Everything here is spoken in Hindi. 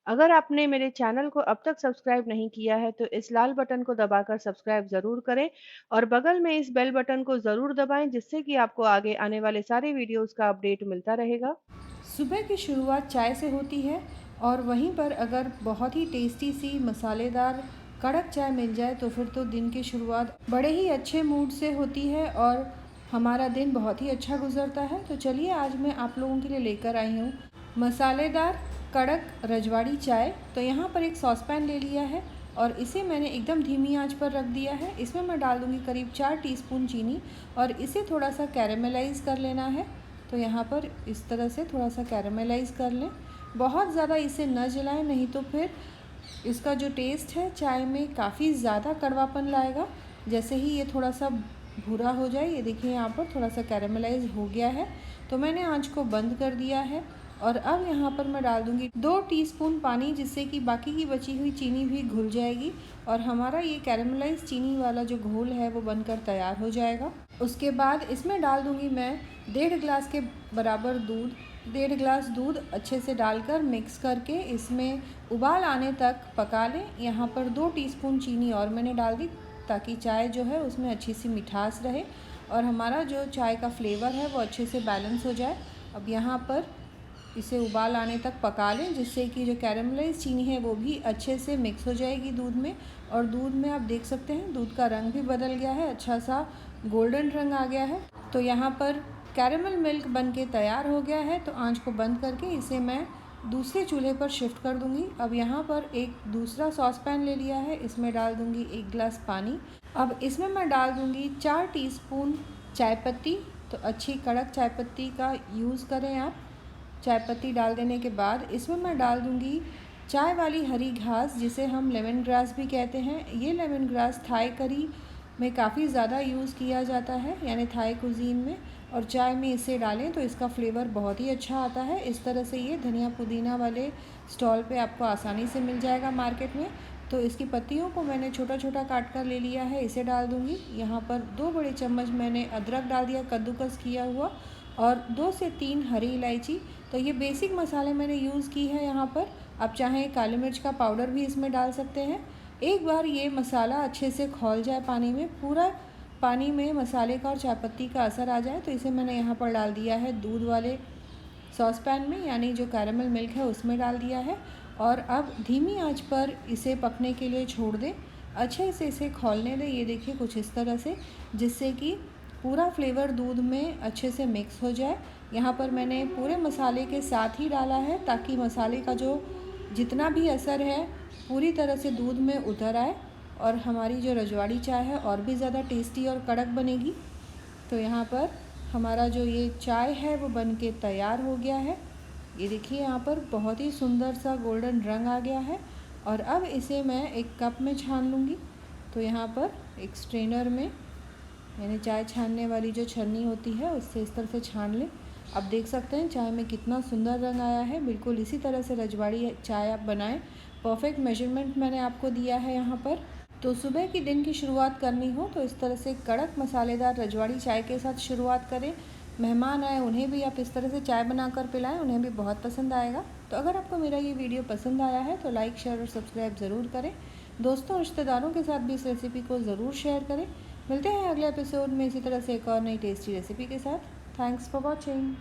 अगर आपने मेरे चैनल को अब तक सब्सक्राइब नहीं किया है तो इस लाल बटन को दबाकर सब्सक्राइब ज़रूर करें और बगल में इस बेल बटन को ज़रूर दबाएं जिससे कि आपको आगे आने वाले सारे वीडियोस का अपडेट मिलता रहेगा। सुबह की शुरुआत चाय से होती है और वहीं पर अगर बहुत ही टेस्टी सी मसालेदार कड़क चाय मिल जाए तो फिर तो दिन की शुरुआत बड़े ही अच्छे मूड से होती है और हमारा दिन बहुत ही अच्छा गुजरता है। तो चलिए आज मैं आप लोगों के लिए लेकर आई हूँ मसालेदार कड़क रजवाड़ी चाय। तो यहाँ पर एक सॉस पैन ले लिया है और इसे मैंने एकदम धीमी आंच पर रख दिया है। इसमें मैं डाल दूँगी करीब 4 टीस्पून चीनी और इसे थोड़ा सा कैरेमलाइज कर लेना है। तो यहाँ पर इस तरह से थोड़ा सा कैरेमलाइज कर लें, बहुत ज़्यादा इसे न जलाएं, नहीं तो फिर इसका जो टेस्ट है चाय में काफ़ी ज़्यादा कड़वापन लाएगा। जैसे ही ये थोड़ा सा भूरा हो जाए, ये देखिए यहाँ पर थोड़ा सा कैरेमलाइज हो गया है, तो मैंने आंच को बंद कर दिया है। और अब यहाँ पर मैं डाल दूँगी 2 टीस्पून पानी, जिससे कि बाकी की बची हुई चीनी भी घुल जाएगी और हमारा ये कैरेमलाइज चीनी वाला जो घोल है वो बनकर तैयार हो जाएगा। उसके बाद इसमें डाल दूँगी मैं 1.5 गिलास के बराबर दूध। 1.5 गिलास दूध अच्छे से डालकर मिक्स करके इसमें उबाल आने तक पका लें। यहाँ पर 2 टीस्पून चीनी और मैंने डाल दी ताकि चाय जो है उसमें अच्छी सी मिठास रहे और हमारा जो चाय का फ्लेवर है वो अच्छे से बैलेंस हो जाए। अब यहाँ पर इसे उबाल आने तक पका लें, जिससे कि जो कैरेमलाइज चीनी है वो भी अच्छे से मिक्स हो जाएगी दूध में। और दूध में आप देख सकते हैं दूध का रंग भी बदल गया है, अच्छा सा गोल्डन रंग आ गया है। तो यहाँ पर कैरेमल मिल्क बन के तैयार हो गया है। तो आंच को बंद करके इसे मैं दूसरे चूल्हे पर शिफ्ट कर दूंगी। अब यहाँ पर एक दूसरा सॉस पैन ले लिया है, इसमें डाल दूंगी 1 गिलास पानी। अब इसमें मैं डाल दूंगी 4 टीस्पून चाय पत्ती। तो अच्छी कड़क चाय पत्ती का यूज़ करें आप। चाय पत्ती डाल देने के बाद इसमें मैं डाल दूंगी चाय वाली हरी घास, जिसे हम लेमन ग्रास भी कहते हैं। ये लेमन ग्रास थाई करी में काफ़ी ज़्यादा यूज़ किया जाता है, यानी थाई कुजीन में, और चाय में इसे डालें तो इसका फ्लेवर बहुत ही अच्छा आता है। इस तरह से ये धनिया पुदीना वाले स्टॉल पे आपको आसानी से मिल जाएगा मार्केट में। तो इसकी पत्तियों को मैंने छोटा छोटा काट कर ले लिया है, इसे डाल दूँगी। यहाँ पर 2 बड़े चम्मच मैंने अदरक डाल दिया कद्दूकस किया हुआ, और 2 से 3 हरी इलायची। तो ये बेसिक मसाले मैंने यूज़ की है यहाँ पर। आप चाहें काली मिर्च का पाउडर भी इसमें डाल सकते हैं। एक बार ये मसाला अच्छे से खौल जाए पानी में, पूरा पानी में मसाले का और चाय पत्ती का असर आ जाए, तो इसे मैंने यहाँ पर डाल दिया है दूध वाले सॉस पैन में, यानी जो कैरेमल मिल्क है उसमें डाल दिया है। और अब धीमी आंच पर इसे पकने के लिए छोड़ दें, अच्छे से इसे खौलने दें। ये देखिए कुछ इस तरह से, जिससे कि पूरा फ्लेवर दूध में अच्छे से मिक्स हो जाए। यहाँ पर मैंने पूरे मसाले के साथ ही डाला है ताकि मसाले का जो जितना भी असर है पूरी तरह से दूध में उतर आए और हमारी जो रजवाड़ी चाय है और भी ज़्यादा टेस्टी और कड़क बनेगी। तो यहाँ पर हमारा जो ये चाय है वो बन के तैयार हो गया है। ये देखिए यहाँ पर बहुत ही सुंदर सा गोल्डन रंग आ गया है। और अब इसे मैं एक कप में छान लूँगी। तो यहाँ पर एक स्ट्रेनर में, यानी चाय छानने वाली जो छन्नी होती है उससे इस तरह से छान लें। अब देख सकते हैं चाय में कितना सुंदर रंग आया है। बिल्कुल इसी तरह से रजवाड़ी चाय आप बनाएं। परफेक्ट मेजरमेंट मैंने आपको दिया है यहाँ पर। तो सुबह की दिन की शुरुआत करनी हो तो इस तरह से कड़क मसालेदार रजवाड़ी चाय के साथ शुरुआत करें। मेहमान आए उन्हें भी आप इस तरह से चाय बनाकर पिलाएं, उन्हें भी बहुत पसंद आएगा। तो अगर आपको मेरा ये वीडियो पसंद आया है तो लाइक शेयर और सब्सक्राइब ज़रूर करें। दोस्तों रिश्तेदारों के साथ भी इस रेसिपी को ज़रूर शेयर करें। मिलते हैं अगले एपिसोड में इसी तरह से एक और नई टेस्टी रेसिपी के साथ। Thanks for watching.